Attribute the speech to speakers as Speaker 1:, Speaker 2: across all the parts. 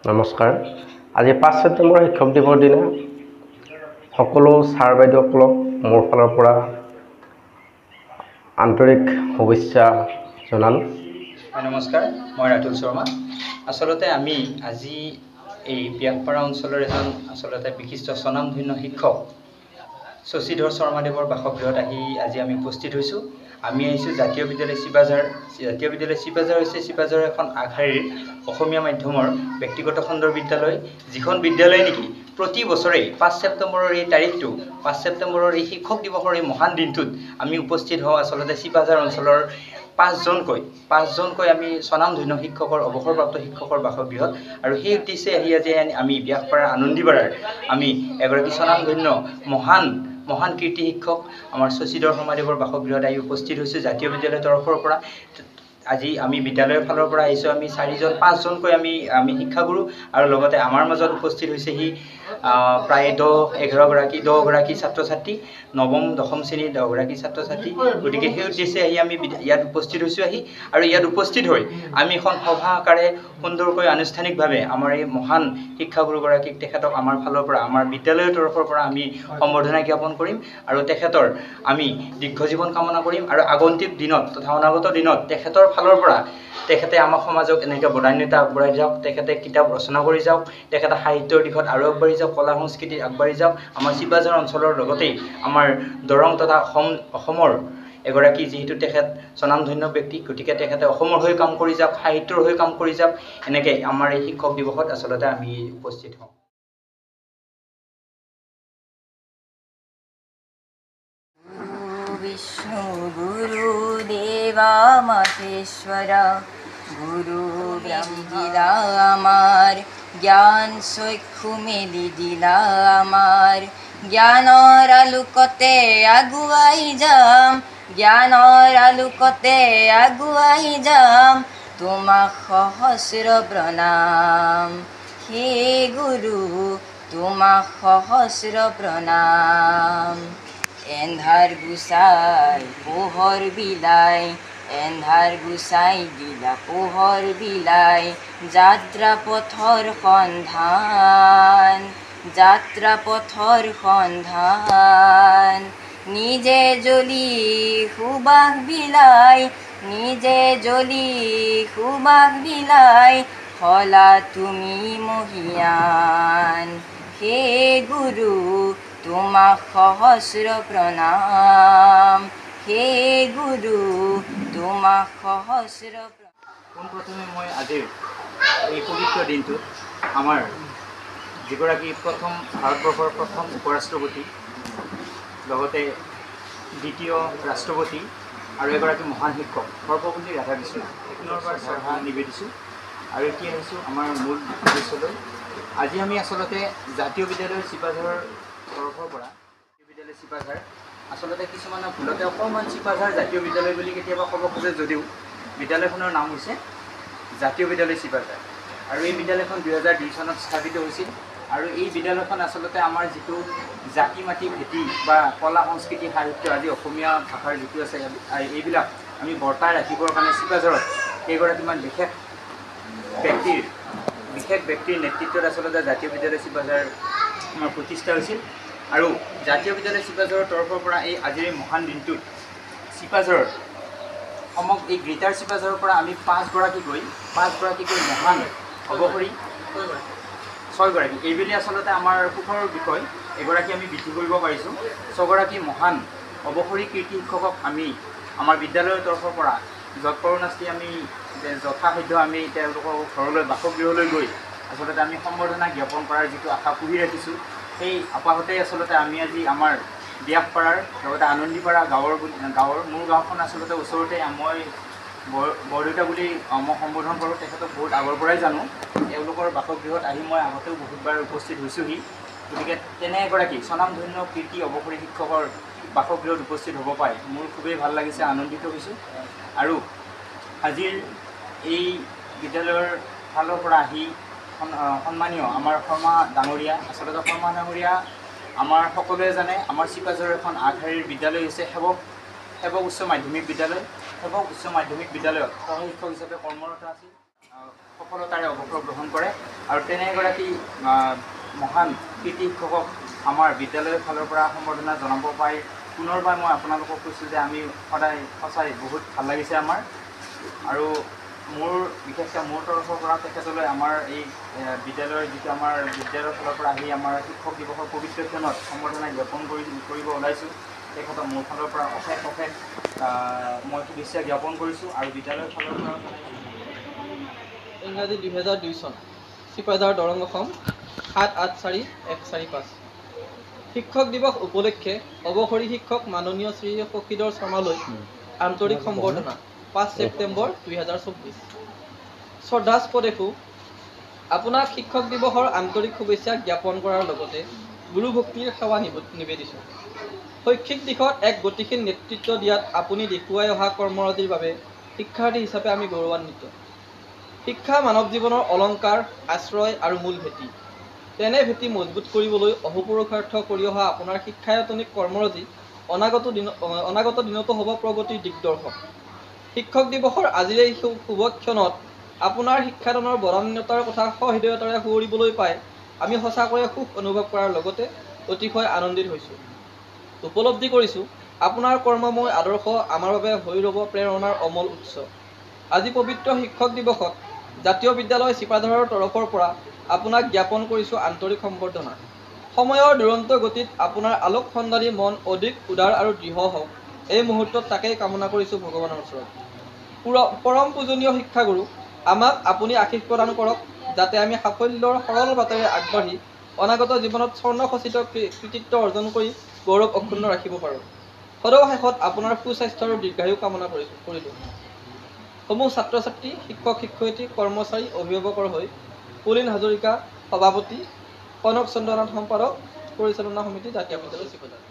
Speaker 1: নমস্কাৰ। আজি 5 ছেপ্টেম্বৰ শিক্ষক দিৱসৰ দিনা সকলো ছাৰ বাইদেউসকলক মোৰ ফালৰ পৰা আন্তৰিক শুভেচ্ছা জনালোঁ।
Speaker 2: নমস্কাৰ, মই ৰাতুল শৰ্মা। আচলতে আমি আজি এই ব্যাসপাৰা অঞ্চলৰ এজন বিশিষ্ট স্বনামধন্য শিক্ষক শশীধৰ শৰ্মাদেৱৰ বাসগৃহত আজি আমি উপস্থিত হৈছোঁ। আমি আহিছোঁ জাতীয় বিদ্যালয় চিপাঝাৰ। জাতীয় বিদ্যালয় চিপাঝাৰ হৈছে চিপাঝাৰৰ এখন আগশাৰীৰ অসমীয়া মাধ্যমৰ ব্যক্তিগত খণ্ডৰ বিদ্যালয়, যিখন বিদ্যালয় নেকি প্ৰতি বছৰেই 5 ছেপ্টেম্বৰৰ এই তাৰিখটো, 5 ছেপ্টেম্বৰৰ এই শিক্ষক দিৱসৰ এই মহান দিনটোত আমি উপস্থিত হওঁ। আচলতে চিপাঝাৰ অঞ্চলৰ পাঁচজনকৈ আমি স্বনামধন্য শিক্ষকৰ অৱসৰপ্ৰাপ্ত শিক্ষকৰ বাসগৃহত, আৰু সেই উদ্দেশ্যে আজি আমি ব্যাসপাৰা আনন্দীপাৰাৰ আমি এগৰাকী স্বনামধন্য মহান কীৰ্তি শিক্ষক আমাৰ শশীধৰ শৰ্মাদেৱৰ বাসগৃহত উপস্থিত হৈছোঁ। জাতীয় বিদ্যালয়ৰ তৰফৰ পৰা আজি আমি বিদ্যালয়ৰ ফালৰ পৰা আহিছোঁ। আমি 5জনকৈ আমি শিক্ষাগুৰু, আৰু লগতে আমাৰ মাজত উপস্থিত হৈছেহি প্ৰায় 10গৰাকী ছাত্ৰ ছাত্ৰী, নৱম দশম শ্ৰেণীৰ 10গৰাকী ছাত্ৰ ছাত্ৰী। গতিকে সেই উদ্দেশ্যে আমি ইয়াত উপস্থিত হৈছোঁ আৰু ইয়াত উপস্থিত হৈ আমি এখন সভা আকাৰে সুন্দৰকৈ আনুষ্ঠানিকভাৱে আমাৰ এই মহান শিক্ষাগুৰুগৰাকীক তেখেতক আমাৰ ফালৰ পৰা, আমাৰ বিদ্যালয়ৰ তৰফৰ পৰা আমি সম্বৰ্ধনা জ্ঞাপন কৰিম, আৰু তেখেতৰ আমি দীৰ্ঘজীৱন কামনা কৰিম, আৰু আগন্তুক দিনত তথা অনাগত দিনত তেখেতৰ ফালৰ পৰা তেখেতে আমাৰ সমাজক এনেকৈ বদান্যতা আগবঢ়াই যাওক, তেখেতে কিতাপ ৰচনা কৰি যাওক, তেখেতে সাহিত্যৰ দিশত আৰু আগবাঢ়ি যাওক, কলা সংস্কৃতিত আগবাঢ়ি যাওক। আমাৰ চিপাঝাৰ অঞ্চলৰ লগতেই আমাৰ দৰং তথা অসমৰ এগৰাকী যিহেতু তেখেত স্বনামধন্য ব্যক্তি, গতিকে তেখেতে অসমৰ হৈ কাম কৰি যাওক, সাহিত্যৰ হৈ কাম কৰি যাওক। এনেকৈ আমাৰ এই শিক্ষক দিৱসত আচলতে আমি উপস্থিত হওঁ।
Speaker 3: विष्णु गुरुदेवा महेश्वर गुरु ब्रह्मा आमार ज्ञान चक्षु मेली दिला आमार ज्ञाনৰ আলোকতে আগুৱাই যাম, জ্ঞানৰ আলোকতে আগুৱাই যাম, তোমাক সহস্ৰ প্ৰণাম হে গুৰু, তোমাক সহস্ৰ প্ৰণাম। এন্ধাৰ গুচাই পোহৰ বিলাই, এন্ধাৰ গুচাই দিলা পোহৰ বিলাই, যাত্ৰা পথৰ সন্ধান, নিজে জ্বলি সুবাস বিলাই, নিজে জ্বলি সুবাস বিলাই, হলা তুমি মহিয়ান হে গুৰু, তোমাক সহস্ৰ প্ৰণাম হে গুৰু, তোমাক সহস্ৰ প্ৰণাম।
Speaker 2: পোনপ্ৰথমে মই আজিৰ এই পবিত্ৰ দিনটোত আমাৰ যিগৰাকী ভাৰতবৰ্ষৰ প্ৰথম উপৰাষ্ট্ৰপতি, লগতে দ্বিতীয় ৰাষ্ট্ৰপতি আৰু এগৰাকী মহান শিক্ষক সৰ্বপল্লী ৰাধাকৃষ্ণ, পুনৰ পৰা শ্ৰদ্ধা নিবেদিছোঁ। আৰু এতিয়া আহিছোঁ আমাৰ মূল উদ্দেশ্যলৈ। আজি আমি আচলতে জাতীয় বিদ্যালয় চিপাঝাৰৰ তৰফৰ পৰা, জাতীয় বিদ্যালয় চিপাঝাৰ আচলতে কিছুমানৰ ভুলতে অকণমান চিপাঝাৰ জাতীয় বিদ্যালয় বুলি কেতিয়াবা ক'ব খোজে, যদিও বিদ্যালয়খনৰ নাম হৈছে জাতীয় বিদ্যালয় চিপাঝাৰ, আৰু এই বিদ্যালয়খন 2002 চনত স্থাপিত হৈছিল। আৰু এই বিদ্যালয়খন আচলতে আমাৰ যিটো জাতি মাটি ভেটি বা কলা সংস্কৃতি সাহিত্য আদি অসমীয়া ভাষাৰ যিটো আছে, এইবিলাক আমি বৰ্তাই ৰাখিবৰ কাৰণে চিপাঝাৰত কেইগৰাকীমান বিশেষ ব্যক্তিৰ নেতৃত্বত আচলতে জাতীয় বিদ্যালয় চিপাঝাৰ আমাৰ প্ৰতিষ্ঠা হৈছিল। আৰু জাতীয় বিদ্যালয় চিপাঝাৰৰ তৰফৰ পৰা এই আজিৰ মহান দিনটোত চিপাঝাৰৰ এই গ্ৰেটাৰ চিপাঝাৰৰ পৰা আমি 5গৰাকীকৈ মহান অৱসৰী 6গৰাকী, এইবুলি আচলতে আমাৰ সুখৰ বিষয়, এগৰাকী আমি বৃদ্ধি কৰিব পাৰিছোঁ। 6গৰাকী মহান অৱসৰী কীৰ্তি শিক্ষকক আমি আমাৰ বিদ্যালয়ৰ তৰফৰ পৰা যৎপৰোনাস্তি আমি যথাসাধ্য আমি তেওঁলোকৰ ঘৰলৈ বাসগৃহলৈ গৈ আচলতে আমি সম্বৰ্ধনা জ্ঞাপন কৰাৰ যিটো আশা পুহি ৰাখিছোঁ, সেই আপাহতে আচলতে আমি আজি আমাৰ ব্যাসপাৰাৰ লগতে আনন্দীপাৰা গাঁৱৰ মোৰ গাঁওখন আচলতে ওচৰতে, মই বৰদেউতা বুলি মই সম্বোধন কৰোঁ, তেখেতক বহুত আগৰ পৰাই জানো। তেওঁলোকৰ বাসগৃহত আহি মই আগতেও বহুতবাৰ উপস্থিত হৈছোঁহি। গতিকে তেনে এগৰাকী স্বনামধন্য কীৰ্তি অৱসৰী শিক্ষকৰ বাসগৃহত উপস্থিত হ'ব পাৰে মোৰ খুবেই ভাল লাগিছে, আনন্দিত হৈছোঁ। আৰু আজিৰ এই বিদ্যালয়ৰ ফালৰ পৰা আহি সন্মানীয় আমাৰ শৰ্মা ডাঙৰীয়া, আচলতে শৰ্মা ডাঙৰীয়া আমাৰ সকলোৱে জানে, আমাৰ চিপাঝাৰৰ এখন আগশাৰীৰ বিদ্যালয় হৈছে সেৱক উচ্চ মাধ্যমিক বিদ্যালয়। সেৱক উচ্চ মাধ্যমিক বিদ্যালয়ত সহশিক্ষক হিচাপে কৰ্মৰত আছিল, সফলতাৰে অৱসৰ গ্ৰহণ কৰে, আৰু তেনে এগৰাকী মহান কৃতি শিক্ষকক আমাৰ বিদ্যালয়ৰ ফালৰ পৰা সম্বৰ্ধনা জনাব পাই পুনৰবাৰ মই আপোনালোকক কৈছোঁ যে আমি সদায় সঁচাই বহুত ভাল লাগিছে আমাৰ। আৰু মোৰ বিশেষকৈ মোৰ তৰফৰ পৰা তেখেতলৈ আমাৰ এই বিদ্যালয়ৰ যিটো আমাৰ বিদ্যালয়ৰ ফালৰ পৰা আহি আমাৰ শিক্ষক দিৱসৰ পবিত্ৰ ক্ষণত সম্বৰ্ধনা জ্ঞাপন কৰিব ওলাইছোঁ। তেখেতক মোৰ ফালৰ পৰা অশেষ মই শুভেচ্ছা জ্ঞাপন কৰিছোঁ। আৰু বিদ্যালয়ৰ ফালৰ পৰা
Speaker 4: ইংৰাজী 2002 চন, চিপাঝাৰ দৰং অসম 784-145। শিক্ষক দিৱস উপলক্ষে অৱসৰী শিক্ষক মাননীয় শ্ৰী শশীধৰ শৰ্মালৈ আন্তৰিক সম্বৰ্ধনা 5 ছেপ্টেম্বৰ 2024। শ্ৰদ্ধাস্পদেশো আপোনাক শিক্ষক দিৱসৰ আন্তৰিক শুভেচ্ছা জ্ঞাপন কৰাৰ লগতে গুৰু ভক্তিৰ সেৱা নিবেদিছোঁ। শৈক্ষিক দিশত এক গতিশীল নেতৃত্ব দিয়াত আপুনি দেখুৱাই অহা কৰ্মৰাজিৰ বাবে শিক্ষাৰ্থী হিচাপে আমি গৌৰৱান্বিত। শিক্ষা মানৱ জীৱনৰ অলংকাৰ, আশ্ৰয় আৰু মূল ভেটি। তেনে ভেটি মজবুত কৰিবলৈ অহোপুৰুষাৰ্থ কৰি অহা আপোনাৰ শিক্ষায়তনিক কৰ্মৰাজি অনাগত দিনতো হ'ব প্ৰগতিৰ দিগদৰ্শক। শিক্ষক দিৱসৰ আজিৰ এই শুভক্ষণত আপোনাৰ শিক্ষাদানৰ বদান্যতাৰ কথা সহৃদয়তাৰে সুঁৱৰিবলৈ পাই আমি সঁচাকৈয়ে সুখ অনুভৱ কৰাৰ লগতে অতিশয় আনন্দিত হৈছোঁ। উপলব্ধি কৰিছোঁ আপোনাৰ কৰ্মময় আদৰ্শ আমাৰ বাবে হৈ ৰ'ব প্ৰেৰণাৰ অমল উৎস। আজি পবিত্ৰ শিক্ষক দিৱসত জাতীয় বিদ্যালয় চিপাঝাৰৰ তৰফৰ পৰা আপোনাক জ্ঞাপন কৰিছোঁ আন্তৰিক সম্বৰ্ধনা। সময়ৰ দুৰন্ত গতিত আপোনাৰ আলোক সন্ধানী মন অধিক উদাৰ আৰু দৃঢ় হওক, এই মুহূৰ্তত তাকেই কামনা কৰিছোঁ ভগৱানৰ ওচৰত। পৰম পূজনীয় শিক্ষাগুৰু, আমাক আপুনি আশীষ প্ৰদান কৰক যাতে আমি সাফল্যৰ সৰল বাটেৰে আগবাঢ়ি অনাগত জীৱনত স্বৰ্ণখচিত কৃতিত্ব অৰ্জন কৰি গৌৰৱ অক্ষুণ্ণ ৰাখিব পাৰোঁ। সদৌ আপোনাৰ সুস্বাস্থ্য আৰু দীৰ্ঘায়ু কামনা কৰিলোঁ। সমূহ ছাত্ৰ ছাত্ৰী, শিক্ষক শিক্ষয়িত্ৰী, কৰ্মচাৰী, অভিভাৱকৰ হৈ পুলিন হাজৰিকা সভাপতি, কনক চন্দ্ৰনাথ সম্পাদক, পৰিচালনা সমিতি, জাতীয় বিদ্যালয় চিপাঝাৰ।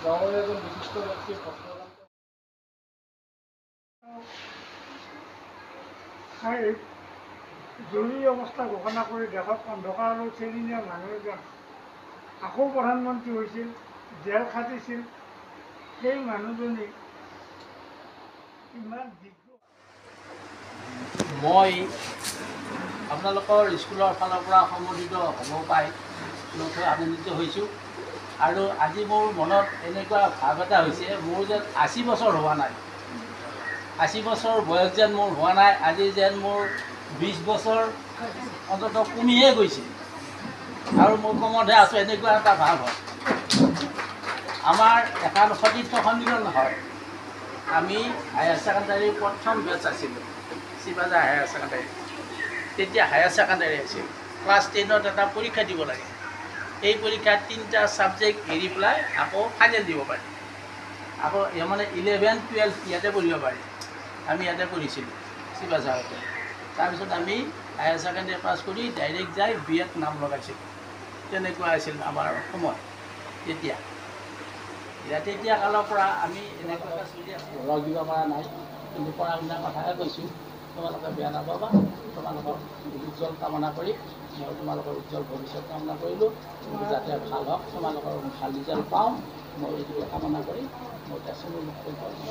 Speaker 5: গাঁৱৰ এজন বিশিষ্ট ব্যক্তিৰ জৰুৰী অৱস্থা ঘোষণা কৰি দেশত অন্ধকাৰলৈ ঠেলি নিয়া মানুহজন আকৌ প্ৰধানমন্ত্ৰী হৈছিল, জেল খাটিছিল। সেই মানুহজনী ইমান
Speaker 6: মই আপোনালোকৰ স্কুলৰ ফালৰ পৰা সম্বোধিত হ'ব পাই নথৈ আনন্দিত হৈছোঁ। আৰু আজি মোৰ মনত এনেকুৱা ভাৱ এটা হৈছে, মোৰ যেন 80 বছৰ হোৱা নাই, 80 বছৰ বয়স যেন মোৰ হোৱা নাই। আজি যেন মোৰ 20 বছৰ অন্ততঃ কমিহে গৈছে আৰু মোৰ কমতহে আছোঁ, এনেকুৱা এটা ভাৱ হয়। আমাৰ এখন সতীৰ্থ সন্মিলন হয়, আমি হায়াৰ ছেকেণ্ডাৰীৰ প্ৰথম বেটছ আছিলোঁ, চিপাঝাৰ হায়াৰ ছেকেণ্ডাৰী। তেতিয়া হায়াৰ ছেকেণ্ডাৰী আছিল, ক্লাছ 10ত এটা পৰীক্ষা দিব লাগে। এই পৰীক্ষাত 3টা ছাবজেক্ট এৰি পেলাই আকৌ ফাইনেল দিব পাৰি। আকৌ মানে 11, 12 ইয়াতে পঢ়িব পাৰি। আমি ইয়াতে পঢ়িছিলোঁ চিপাঝাৰতে। তাৰপিছত আমি হায়াৰ ছেকেণ্ডাৰী পাছ কৰি ডাইৰেক্ট যাই BA-ত নাম লগাইছিলোঁ। তেনেকুৱা আছিল আমাৰ সময় তেতিয়া। তেতিয়া কালৰ পৰা আমি এনেকুৱাকৈ চলি আছোঁ। লগ দিব পৰা নাই, কিন্তু পঢ়া শুনাৰ কথাহে কৈছোঁ। তোমালোকে বেয়া নাপাবা, তোমালোকৰ উজ্জ্বল কামনা কৰি মই তোমালোকৰ উজ্জ্বল ভৱিষ্যত কামনা কৰিলোঁ। যাতে ভাল হওক, তোমালোকৰ ভাল ৰিজাল্ট পাওঁ, মই এইটোকে কামনা কৰি মই এতিয়া চমু মুক্ত কৰিছোঁ।